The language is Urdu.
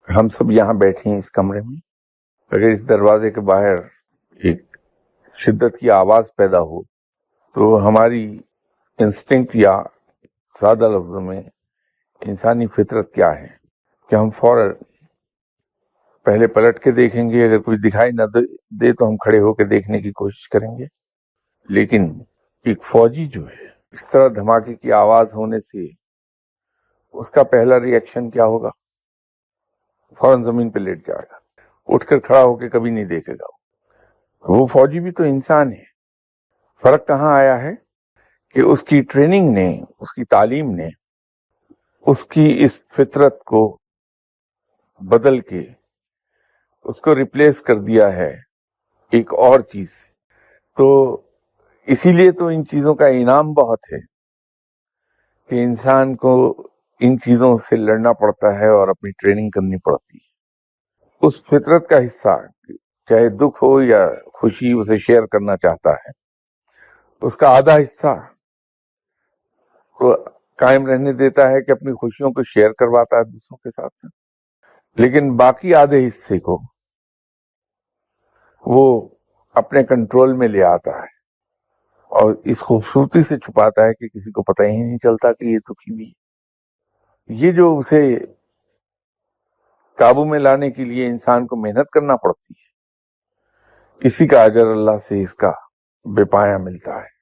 ہم سب یہاں بیٹھے ہیں اس کمرے میں، اگر اس دروازے کے باہر ایک شدت کی آواز پیدا ہو تو ہماری انسٹنکٹ یا سادہ لفظوں میں انسانی فطرت کیا ہے کہ ہم فوراً پہلے پلٹ کے دیکھیں گے، اگر کچھ دکھائی نہ دے تو ہم کھڑے ہو کے دیکھنے کی کوشش کریں گے. لیکن ایک فوجی جو ہے، اس طرح دھماکے کی آواز ہونے سے اس کا پہلا ری ایکشن کیا ہوگا؟ فوراً زمین پہ لیٹ جائے گا، اٹھ کر کھڑا ہو کے کبھی نہیں دیکھے گا. وہ فوجی بھی تو انسان ہے. فرق کہاں آیا ہے کہ اس کی ٹریننگ نے، اس کی تعلیم نے اس کی اس فطرت کو بدل کے اس کو ریپلیس کر دیا ہے ایک اور چیز سے. تو اسی لیے تو ان چیزوں کا انعام بہت ہے کہ انسان کو ان چیزوں سے لڑنا پڑتا ہے اور اپنی ٹریننگ کرنی پڑتی ہے. اس فطرت کا حصہ چاہے دکھ ہو یا خوشی اسے شیئر کرنا چاہتا ہے، اس کا آدھا حصہ تو قائم رہنے دیتا ہے کہ اپنی خوشیوں کو شیئر کرواتا ہے دوسروں کے ساتھ، لیکن باقی آدھے حصے کو وہ اپنے کنٹرول میں لے آتا ہے اور اس خوبصورتی سے چھپاتا ہے کہ کسی کو پتہ ہی نہیں چلتا کہ یہ دکھی بھی ہے. یہ جو اسے قابو میں لانے کے لیے انسان کو محنت کرنا پڑتی ہے، اسی کا اجر اللہ سے اس کا بے پایا ملتا ہے.